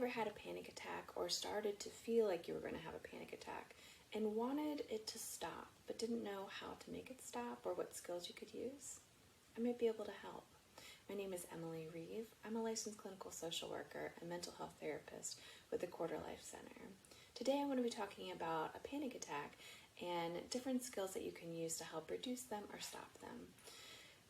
ever had a panic attack or started to feel like you were going to have a panic attack and wanted it to stop but didn't know how to make it stop or what skills you could use? I might be able to help. My name is Emily Reeve. I'm a licensed clinical social worker and mental health therapist with the Quarter Life Center. Today I'm going to be talking about a panic attack and different skills that you can use to help reduce them or stop them.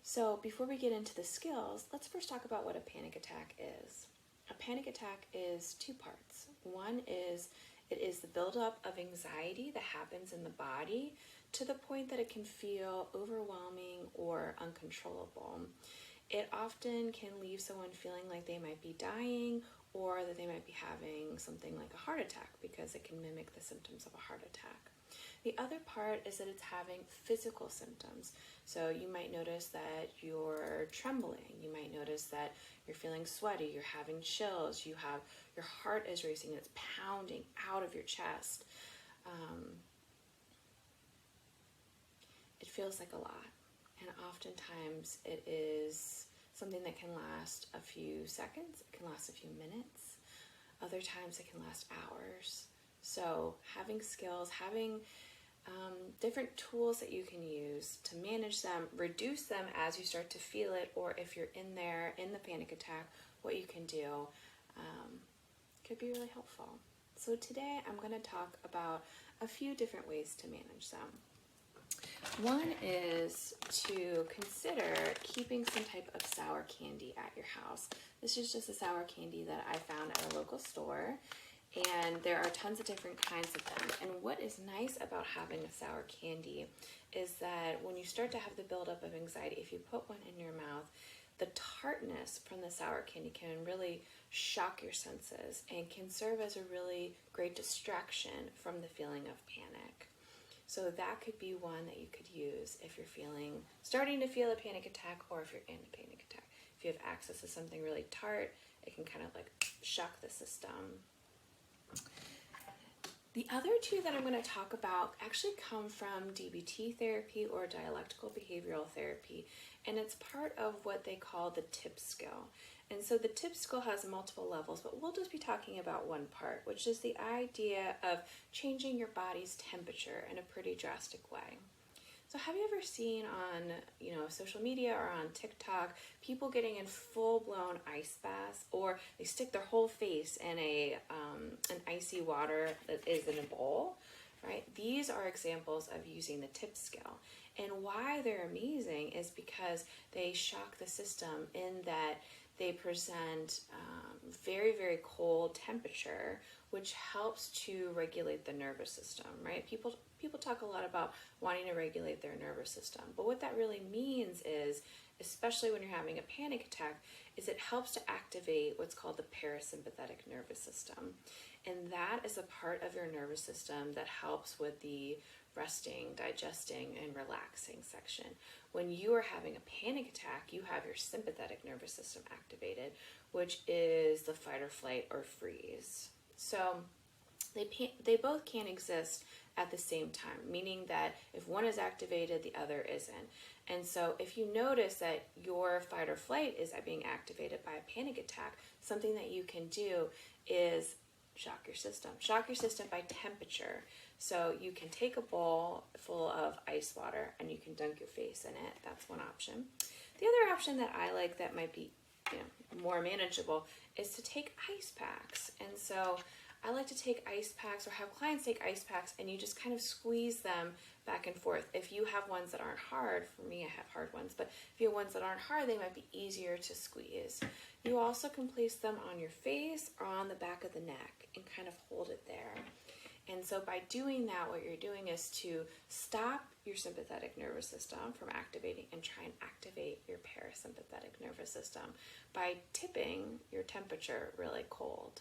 So before we get into the skills, let's first talk about what a panic attack is. A panic attack is two parts. One is it is the buildup of anxiety that happens in the body to the point that it can feel overwhelming or uncontrollable. It often can leave someone feeling like they might be dying or that they might be having something like a heart attack because it can mimic the symptoms of a heart attack. The other part is that it's having physical symptoms. So you might notice that you're trembling. You might notice that you're feeling sweaty. You're having chills. Your heart is racing. It's pounding out of your chest. It feels like a lot. And oftentimes it is something that can last a few seconds. It can last a few minutes. Other times it can last hours. So having skills, having different tools that you can use to manage them, reduce them as you start to feel it, or if you're in there in the panic attack, what you can do could be really helpful. So today I'm going to talk about a few different ways to manage them. One is to consider keeping some type of sour candy at your house. This is just a sour candy that I found at a local store. And there are tons of different kinds of them. And what is nice about having a sour candy is that when you start to have the buildup of anxiety, if you put one in your mouth, the tartness from the sour candy can really shock your senses and can serve as a really great distraction from the feeling of panic. So that could be one that you could use if you're starting to feel a panic attack or if you're in a panic attack. If you have access to something really tart, it can kind of like shock the system. The other two that I'm going to talk about actually come from DBT therapy or dialectical behavioral therapy, and it's part of what they call the TIP skill. And so the TIP skill has multiple levels, but we'll just be talking about one part, which is the idea of changing your body's temperature in a pretty drastic way. So have you ever seen on, social media or on TikTok, people getting in full-blown ice baths, or they stick their whole face in an icy water that is in a bowl, right? These are examples of using the TIP skill. And why they're amazing is because they shock the system in that they present very, very cold temperature, which helps to regulate the nervous system, right? People talk a lot about wanting to regulate their nervous system, but what that really means is, especially when you're having a panic attack, is it helps to activate what's called the parasympathetic nervous system. And that is a part of your nervous system that helps with the resting, digesting, and relaxing section. When you are having a panic attack, you have your sympathetic nervous system activated, which is the fight or flight or freeze. So they both can exist at the same time, meaning that if one is activated, the other isn't. And so if you notice that your fight or flight is being activated by a panic attack, something that you can do is shock your system. Shock your system by temperature. So you can take a bowl full of ice water and you can dunk your face in it. That's one option. The other option that I like that might be more manageable is to take ice packs. And so I like to take ice packs or have clients take ice packs and you just kind of squeeze them back and forth. If you have ones that aren't hard, for me I have hard ones, but if you have ones that aren't hard, they might be easier to squeeze. You also can place them on your face or on the back of the neck and kind of hold it there. And so by doing that, what you're doing is to stop your sympathetic nervous system from activating and try and activate your parasympathetic nervous system by tipping your temperature really cold.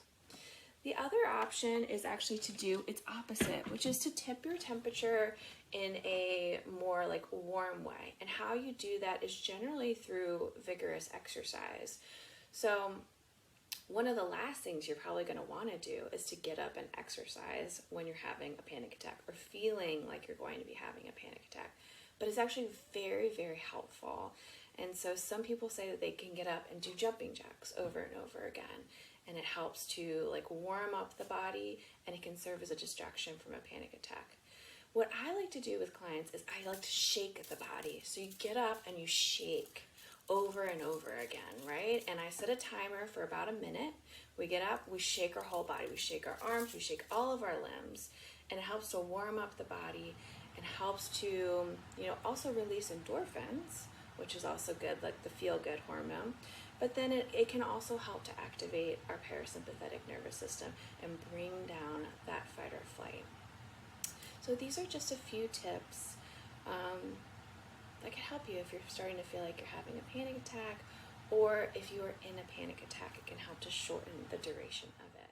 The other option is actually to do its opposite, which is to tip your temperature in a more like warm way. And how you do that is generally through vigorous exercise. So one of the last things you're probably going to want to do is to get up and exercise when you're having a panic attack or feeling like you're going to be having a panic attack. But it's actually very, very helpful. And so some people say that they can get up and do jumping jacks over and over again. and it helps to like warm up the body, and it can serve as a distraction from a panic attack. What I like to do with clients is I like to shake the body. So you get up and you shake over and over again, right? And I set a timer for about a minute. We get up, we shake our whole body. We shake our arms, we shake all of our limbs, and it helps to warm up the body and helps to, also release endorphins, which is also good, like the feel-good hormone. But then it can also help to activate our parasympathetic nervous system and bring down that fight or flight. So these are just a few tips that can help you if you're starting to feel like you're having a panic attack, or if you are in a panic attack, it can help to shorten the duration of it.